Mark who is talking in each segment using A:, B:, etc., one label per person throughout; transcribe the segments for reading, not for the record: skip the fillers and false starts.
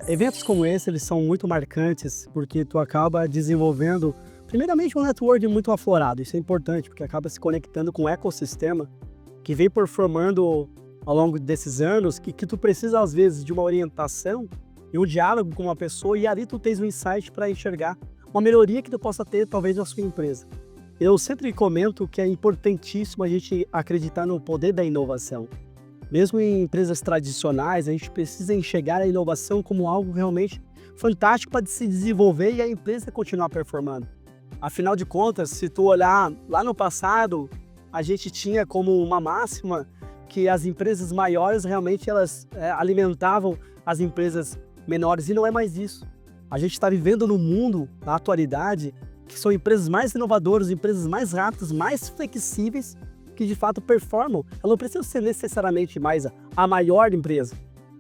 A: Eventos como esse, eles são muito marcantes, porque tu acaba desenvolvendo, primeiramente, um network muito aflorado. Isso é importante, porque acaba se conectando com um ecossistema que vem performando ao longo desses anos, que tu precisa, às vezes, de uma orientação e um diálogo com uma pessoa, e ali tu tens um insight para enxergar uma melhoria que tu possa ter, talvez, na sua empresa. Eu sempre comento que é importantíssimo a gente acreditar no poder da inovação. Mesmo em empresas tradicionais, a gente precisa enxergar a inovação como algo realmente fantástico para se desenvolver e a empresa continuar performando. Afinal de contas, se tu olhar lá no passado, a gente tinha como uma máxima que as empresas maiores realmente elas alimentavam as empresas menores, e não é mais isso. A gente está vivendo num mundo, na atualidade, que são empresas mais inovadoras, empresas mais rápidas, mais flexíveis, que de fato performam. Ela não precisa ser necessariamente mais a maior empresa.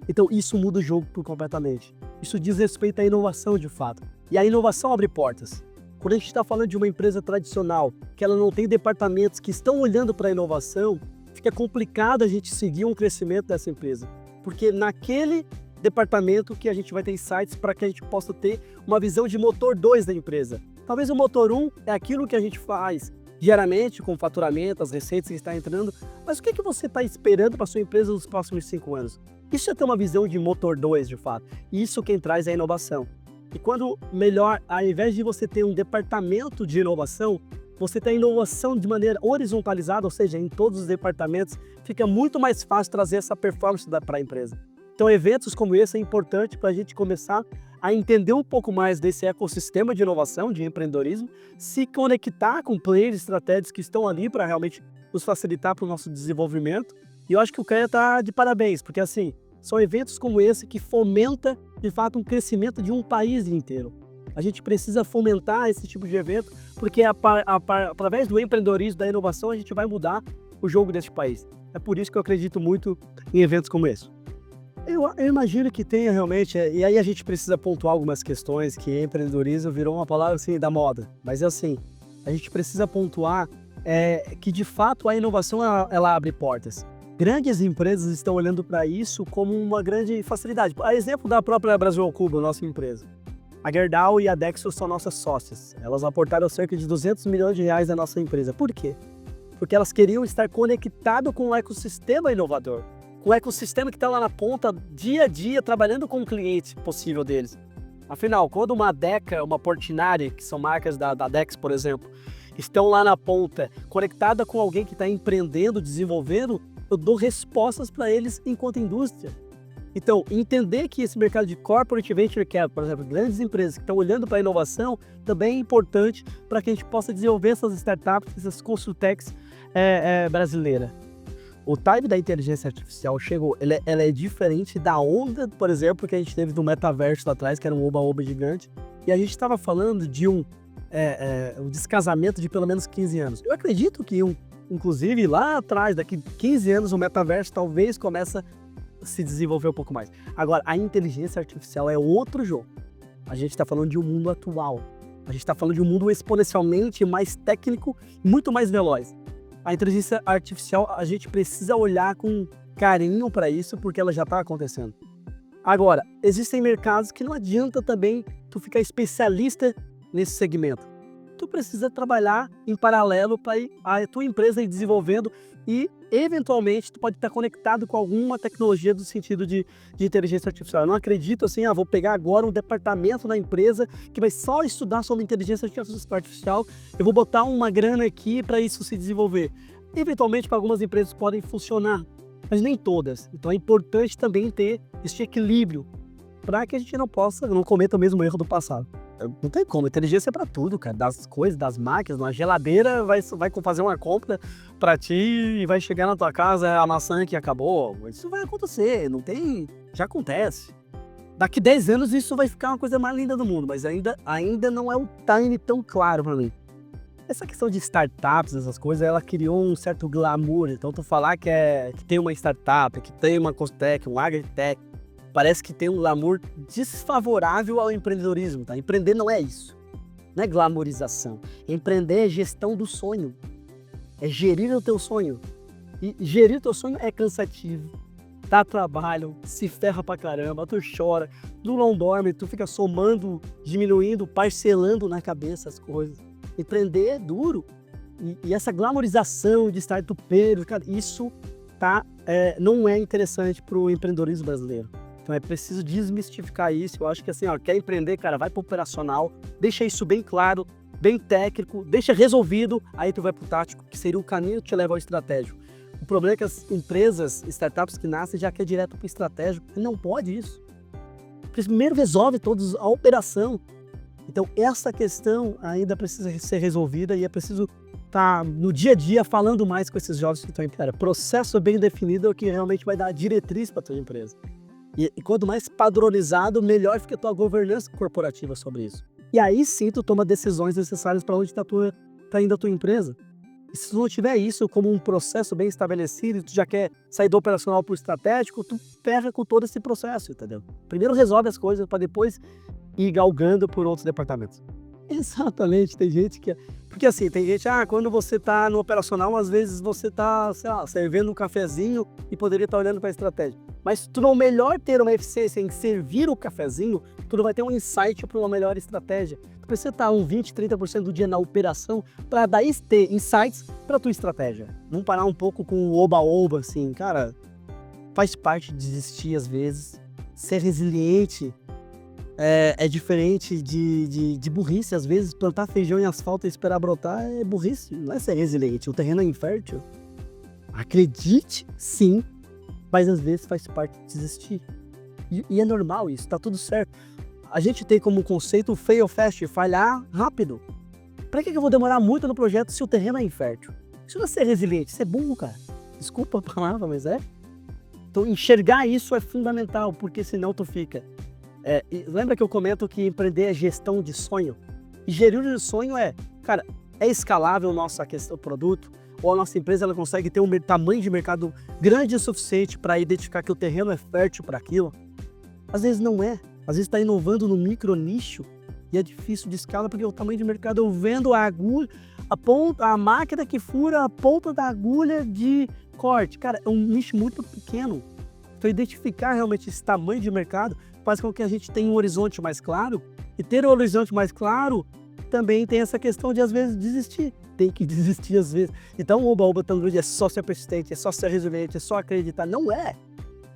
A: Então isso muda o jogo completamente. Isso diz respeito à inovação de fato. E a inovação abre portas. Quando a gente está falando de uma empresa tradicional, que ela não tem departamentos que estão olhando para a inovação, fica complicado a gente seguir um crescimento dessa empresa. Porque naquele departamento que a gente vai ter insights para que a gente possa ter uma visão de motor 2 da empresa. Talvez o motor 1 é aquilo que a gente faz diariamente com o faturamento, as receitas que está entrando, mas o que você está esperando para a sua empresa nos próximos 5 anos? Isso é ter uma visão de motor 2 de fato. Isso quem traz é a inovação. E quando melhor, ao invés de você ter um departamento de inovação, você tem inovação de maneira horizontalizada, ou seja, em todos os departamentos, fica muito mais fácil trazer essa performance para a empresa. Então eventos como esse é importante para a gente começar a entender um pouco mais desse ecossistema de inovação, de empreendedorismo, se conectar com players estratégicos que estão ali para realmente nos facilitar para o nosso desenvolvimento. E eu acho que o CREA está de parabéns, porque assim, são eventos como esse que fomenta de fato um crescimento de um país inteiro. A gente precisa fomentar esse tipo de evento, porque através do empreendedorismo, da inovação, a gente vai mudar o jogo desse país. É por isso que eu acredito muito em eventos como esse. Eu imagino que tenha realmente, e aí a gente precisa pontuar algumas questões, que empreendedorismo virou uma palavra assim da moda, mas é assim, a gente precisa pontuar que de fato a inovação ela abre portas. Grandes empresas estão olhando para isso como uma grande facilidade. A exemplo da própria Brasil ao Cubo, nossa empresa. A Gerdau e a Dexo são nossas sócias. Elas aportaram cerca de 200 milhões de reais na nossa empresa. Por quê? Porque elas queriam estar conectadas com o ecossistema inovador, com o ecossistema que está lá na ponta, dia a dia, trabalhando com o cliente possível deles. Afinal, quando uma Deca, uma Portinari, que são marcas da Dex, por exemplo, estão lá na ponta, conectada com alguém que está empreendendo, desenvolvendo, eu dou respostas para eles enquanto indústria. Então, entender que esse mercado de corporate venture capital, por exemplo, grandes empresas que estão olhando para a inovação, também é importante para que a gente possa desenvolver essas startups, essas consultechs brasileiras. O time da inteligência artificial chegou, ela é diferente da onda, por exemplo, que a gente teve do metaverso lá atrás, que era um oba-oba gigante, e a gente estava falando de um descasamento de pelo menos 15 anos. Eu acredito que, inclusive, lá atrás, daqui 15 anos, o metaverso talvez comece a se desenvolver um pouco mais. Agora, a inteligência artificial é outro jogo. A gente está falando de um mundo atual. A gente está falando de um mundo exponencialmente mais técnico, muito mais veloz. A inteligência artificial, a gente precisa olhar com carinho para isso, porque ela já está acontecendo. Agora, existem mercados que não adianta também tu ficar especialista nesse segmento. Tu precisa trabalhar em paralelo para a tua empresa ir desenvolvendo e, eventualmente, tu pode estar conectado com alguma tecnologia do sentido de inteligência artificial. Eu não acredito assim, vou pegar agora um departamento na empresa que vai só estudar sobre inteligência artificial, eu vou botar uma grana aqui para isso se desenvolver. Eventualmente, para algumas empresas podem funcionar, mas nem todas. Então é importante também ter esse equilíbrio para que a gente não cometa o mesmo erro do passado. Não tem como, inteligência é para tudo, cara, das coisas, das máquinas, uma geladeira vai fazer uma compra para ti e vai chegar na tua casa a maçã que acabou. Isso vai acontecer, não tem, já acontece. Daqui 10 anos isso vai ficar uma coisa mais linda do mundo, mas ainda não é um time tão claro para mim. Essa questão de startups, essas coisas, ela criou um certo glamour. Então tu falar que tem uma startup, que tem uma costech, um agritech, parece que tem um glamour desfavorável ao empreendedorismo, tá? Empreender não é isso. Não é glamourização. Empreender é gestão do sonho. É gerir o teu sonho. E gerir o teu sonho é cansativo. dá trabalho, se ferra pra caramba, tu chora, tu não dorme, tu fica somando, diminuindo, parcelando na cabeça as coisas. Empreender é duro. E essa glamorização de startupeiro, cara, isso não é interessante pro empreendedorismo brasileiro. Então é preciso desmistificar isso. Eu acho que assim, ó, quer empreender, cara, vai pro operacional, deixa isso bem claro, bem técnico, deixa resolvido, aí tu vai pro tático, que seria o caminho que te leva ao estratégico. O problema é que as empresas, startups que nascem já quer direto pro estratégico. Não pode isso. Primeiro resolve todos a operação. Então essa questão ainda precisa ser resolvida e é preciso estar no dia a dia falando mais com esses jovens que estão em cara. Processo bem definido é o que realmente vai dar a diretriz para a tua empresa. E quanto mais padronizado, melhor fica a tua governança corporativa sobre isso. E aí sim tu toma decisões necessárias para onde tá indo a tua empresa. E se tu não tiver isso como um processo bem estabelecido e tu já quer sair do operacional para o estratégico, tu ferra com todo esse processo, entendeu? Primeiro resolve as coisas para depois ir galgando por outros departamentos. Exatamente, tem gente que... Porque assim, tem gente, quando você tá no operacional, às vezes você tá, sei lá, servindo um cafezinho e poderia estar olhando para a estratégia. Mas tu não melhor ter uma eficiência em servir o cafezinho, tu não vai ter um insight para uma melhor estratégia. Tu precisa estar 20, 30% do dia na operação para daí ter insights para tua estratégia. Não parar um pouco com o oba-oba, assim, cara, faz parte de desistir às vezes. Ser resiliente é diferente de burrice. Às vezes plantar feijão em asfalto e esperar brotar é burrice, não é ser resiliente. O terreno é infértil. Acredite, sim, mas às vezes faz parte de desistir. E é normal isso, tá tudo certo. A gente tem como conceito fail fast, falhar rápido. Pra que eu vou demorar muito no projeto se o terreno é infértil? Isso não é ser resiliente, isso é burro, cara. Desculpa a palavra, mas é. Então enxergar isso é fundamental, porque senão tu fica... lembra que eu comento que empreender é gestão de sonho? E gerir o sonho é escalável o nosso produto, ou a nossa empresa ela consegue ter um tamanho de mercado grande o suficiente para identificar que o terreno é fértil para aquilo? Às vezes não é. Às vezes está inovando no micro nicho e é difícil de escala porque o tamanho de mercado, eu vendo a agulha, a máquina que fura a ponta da agulha de corte. Cara, é um nicho muito pequeno. Então identificar realmente esse tamanho de mercado faz com que a gente tenha um horizonte mais claro, e ter um horizonte mais claro também tem essa questão de às vezes desistir. Tem que desistir às vezes. Então o oba-oba tão grande é só ser persistente, é só ser resiliente, é só acreditar. Não é.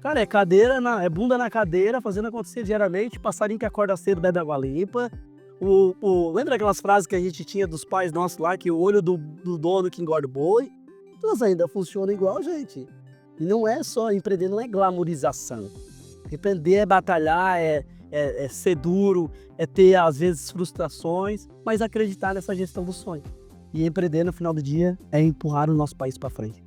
A: Cara, é bunda na cadeira, fazendo acontecer diariamente, passarinho que acorda cedo bebe água limpa. Lembra aquelas frases que a gente tinha dos pais nossos lá, que o olho do dono que engorda o boi? Elas ainda funcionam igual, gente. E não é só empreender, não é glamorização. Empreender é batalhar, é ser duro, é ter às vezes frustrações, mas acreditar nessa gestão do sonho. E empreender no final do dia é empurrar o nosso país para frente.